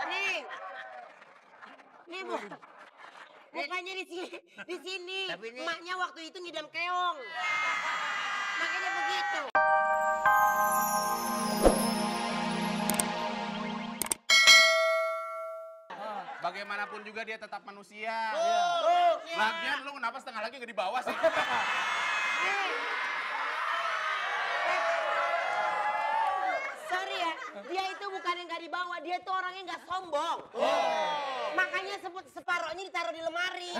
Nih. Nih, Bu. Mukanya di sini. Tapi ini... Emaknya waktu itu ngidam keong. Makanya begitu. Bagaimanapun juga dia tetap manusia. Iya. Lagian lu kenapa setengah lagi nggak di bawah sih? Sorry ya, dia itu bukan yang nggak dibawa, dia itu orangnya nggak sombong. Makanya separohnya ditaruh di lemari.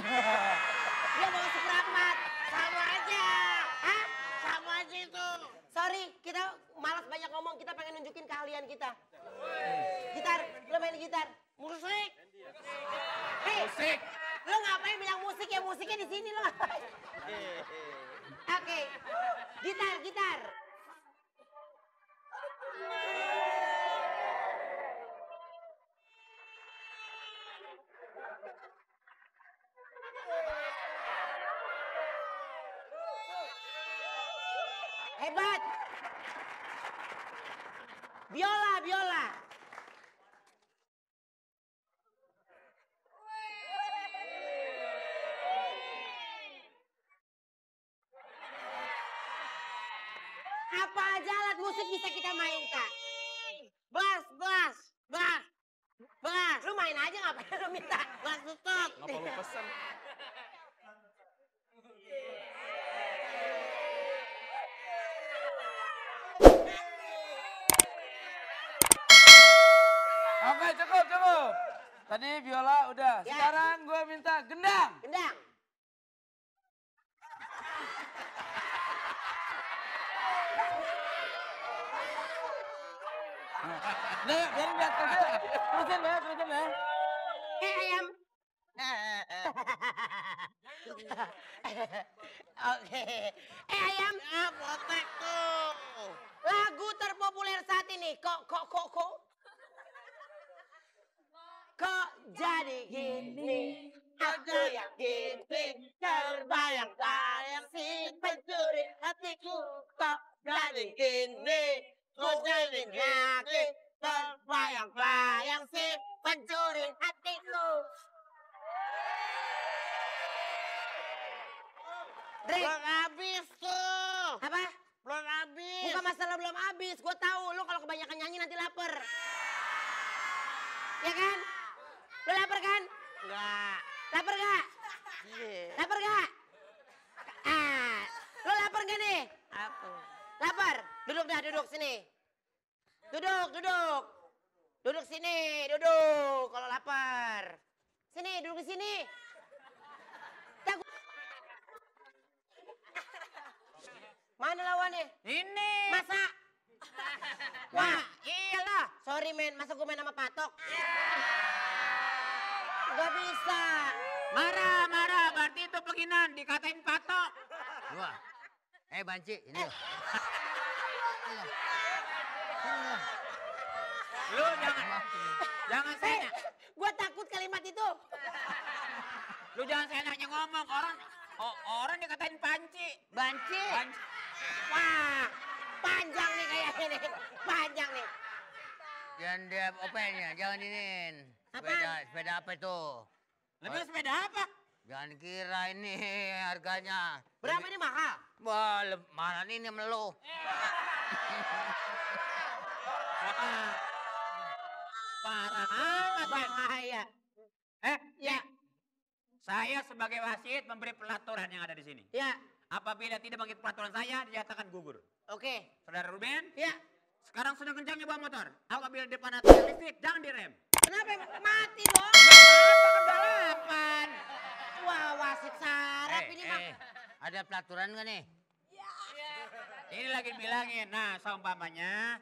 Dia bawa seperempat. Sama aja. Hah? Sama aja itu. Sorry, kita malas banyak ngomong, kita pengen nunjukin keahlian kita. Gitar, lo main gitar. Musik. Musik. Lo ngapain bilang musik ya? Musiknya di sini lo. Oke. Gitar. Hebat. Biola. Apa aja alat musik bisa kita mainkan. Bass. Lu main aja ngapain lu minta? Bass tutup. Ngapa lu pesen? Oke, cukup. Tadi biola udah. Ya. Sekarang gue minta gendang. Gendang. Nih, biarin dia terusin ya. Ayam. Oke. Ayam. Potek tuh. Lagu terpopuler saat ini. Kok jadi gini? Aku yang gini. Terbayang-bayang si pencuri hatiku. Kok jadi gini? Kok jadi gini? Terbayang-bayang si pencuri hatiku. Drik. Belum habis tuh. Apa? Belum habis. Bukan masalah belum habis. Gue tahu lu kalau kebanyakan nyanyi nanti lapar. Ya kan? Lu lapar kan? Enggak. Lapar gak? Lapar gak? Lu lapar gak nih? Apa? Lapar? Duduk sini. Duduk sini, kalau lapar. Sini, duduk di sini. Mana lawannya? Ini. Masa? Wah, iyalah. Sorry men, masa gue main sama patok? Gak bisa. Marah. Berarti itu penghinaan. Dikatain patok. Wah. Banci, ini. Lu jangan saya. Gue takut kalimat itu. Lu jangan seenaknya ngomong. Orang dikatain panci. Banci. Wah, panjang nih kayaknya nih. Panjang nih. Jangan dia opennya, jangan iniin. Sepeda apa itu? Lebih sepeda apa? Jangan kira ini harganya. Berapa ini mahal? Wah, mana ini melu. Parah amat. Bahaya. Ya. Saya sebagai wasit memberi pelaturan yang ada di sini. Ya. Apabila tidak mengikuti pelaturan saya, dinyatakan gugur. Oke. Saudara Ruben? Ya. Sekarang sedang kencangnya bawa motor. Apabila depan ada listrik, jangan direm. Kenapa mati dong? Apa balapan? Wah, wasit sarap ini mah. Ada pelaturan nggak nih? Ini lagi bilangin. Nah, seumpamanya,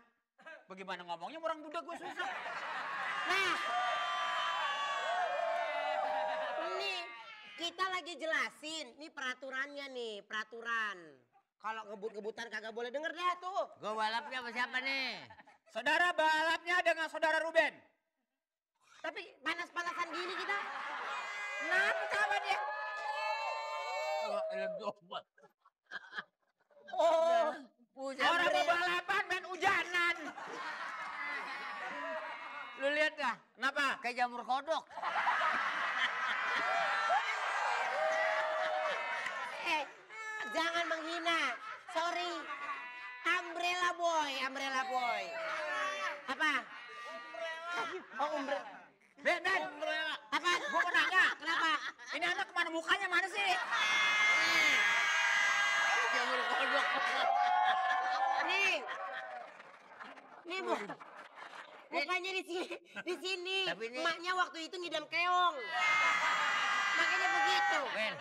bagaimana ngomongnya orang duda gue susah. Nah, ini kita lagi jelasin. Ini peraturannya nih, peraturan. Kalau ngebut-ngebutan kagak boleh denger dah tuh. Gue balapnya sama siapa nih? Saudara balapnya dengan saudara Ruben. Tapi panas-panasan gini kita. Kenapa kawan dia? Oh, Orang mau balapan main hujanan. Lu lihat dah, Kenapa? kayak jamur kodok. Jangan menghina. Sorry. Umbrella boy, umbrella boy. Apa? Oh, umbrella. Ben, Apa? gua mau nanya, kenapa? Ini anak kemana mukanya mana sih? Jamur kodok. Nih. Nih, Bu. Mukanya di sini. Di sini. Tapi ini- Emaknya waktu itu ngidam keong. Makanya begitu. Ben,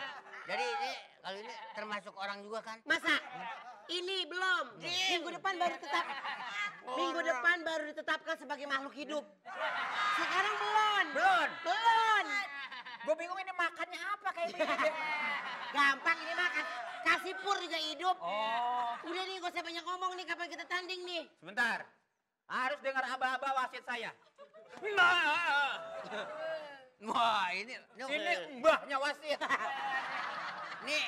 jadi ini kalau ini termasuk orang juga kan? Masa? Ini belum. Minggu depan baru Minggu depan baru ditetapkan sebagai makhluk hidup. Sekarang belum. Belum. Belum. Gue bingung ini makannya apa kayak begini. Gampang ini makan. Kasih pur juga hidup. Oh, Udah nih, gak usah banyak ngomong nih, kapan kita tanding nih. sebentar. Harus dengar aba-aba wasit saya. Wah, ini Ini mbahnya wasit. nih.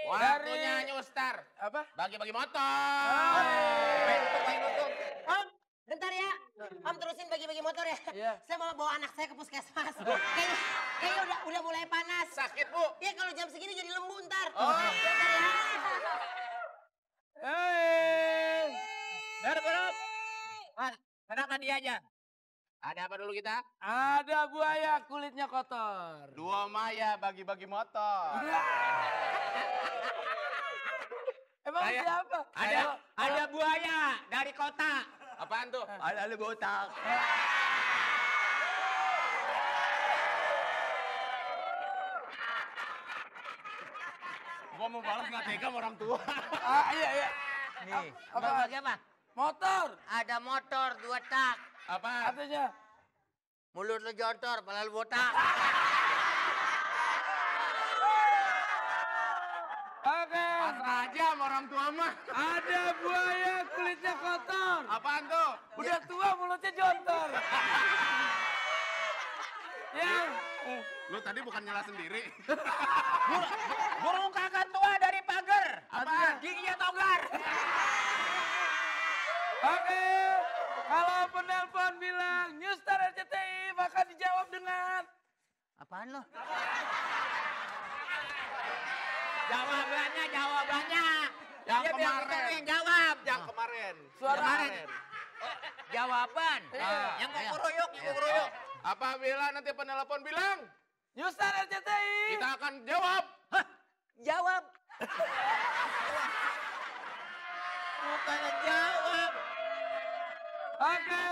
Waktunya nyustar. Apa? Bagi-bagi motor. Main tutup. Om, bentar ya. Om terusin bagi-bagi motor ya. Iya. Saya mau bawa anak saya ke puskesmas. Kayaknya udah mulai panas. Sakit, Bu. Ya kalau jam segini jadi lembu ntar. Oh. Bentar ya. Hei. Berap. Mas, serahkan dia aja. Ada apa dulu kita? Ada buaya kulitnya kotor. Dua Maya bagi-bagi motor. Emang Saya- siapa? Ada buaya dari kota. Apaan tuh? Ada botak. Gua mau balas nggak tega sama orang tua. Iya. Nih, Apa? bagi apa? Motor. Ada motor 2 tak. Apa? Katanya. Mulut lu jontor, kepala lu botak. Oke. Pasrah aja sama orang tua mah. Ada buaya kulitnya kotor. Apaan tuh? Udah tua mulutnya jontor. Ya. Lu tadi bukan nyala sendiri. Burung kakak tua dari pagar. Apaan? Giginya togar. Oke. Kalau penelpon bilang Newstar RCTI maka dijawab dengan Apaan lo? Jawabannya. Yang Dia bilang kemarin. kita yang jawab. Yang kemarin. suara Kemarin. Jawaban. Yang kukuruyuk, yang kukuruyuk. Apabila nanti penelpon bilang, Newstar RCTI. kita akan jawab. Jawab. Bukan jawab. Oke.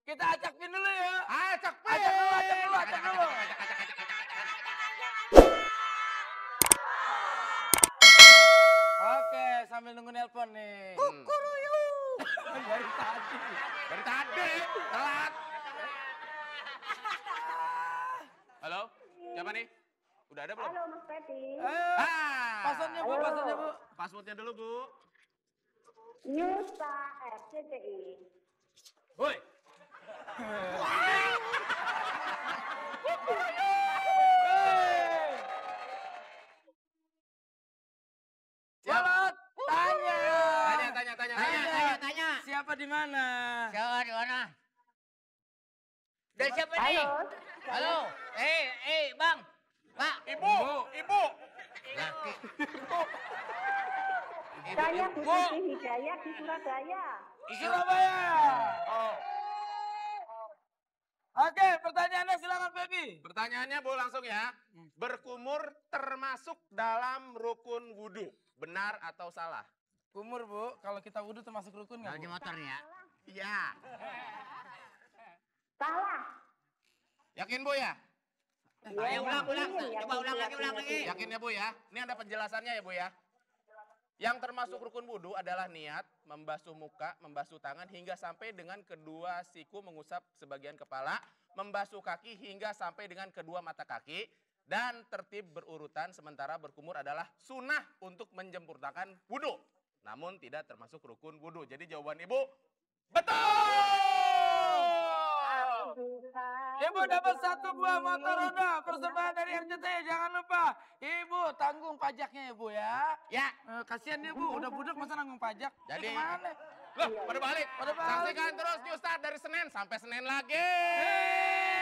Kita acak pin dulu ya. Acak Acak dulu. Oke, sambil nunggu nelpon nih. Dari tadi. Dari tadi, telat. Halo, siapa nih? Udah ada belum? Halo Mas Peti, Ayo. Passwordnya Bu, passwordnya Bu. Passwordnya dulu, Bu. Nyusa RCTI. Woi. Jarot, tanya. Tanya. Siapa di mana? Siapa di mana? Dan siapa nih? Halo. Bang. Pak. Ibu. Laki. Saya Bu Siti Hidayat di Surabaya. Di Surabaya. Oh. Oke, pertanyaannya silakan Baby. Pertanyaannya, Bu, langsung ya. Berkumur termasuk dalam rukun wudhu. Benar atau salah? Kumur Bu, kalau kita wudhu termasuk rukun Kalau nggak di Bu? motornya. Iya. Salah. Yakin, Bu, ya? Ayo ulang. Coba ulang lagi. Yakin ya, Bu, ya? Ini ada penjelasannya ya, Bu, ya? Yang termasuk rukun wudhu adalah niat, membasuh muka, membasuh tangan, hingga sampai dengan kedua siku mengusap sebagian kepala, membasuh kaki hingga sampai dengan kedua mata kaki, dan tertib berurutan, sementara berkumur adalah sunnah untuk menyempurnakan wudhu. Namun tidak termasuk rukun wudhu. Jadi jawaban Ibu, betul! Ibu dapat 1 buah motor roda persembahan dari RCTI. Jangan lupa, Ibu tanggung pajaknya Ibu ya. Ya. Kasihan dia Bu, udah budak masa nanggung pajak. Jadi- Kemana? Loh, pada balik. Pada balik. Saksikan terus New Start dari Senin sampai Senin lagi. Hey!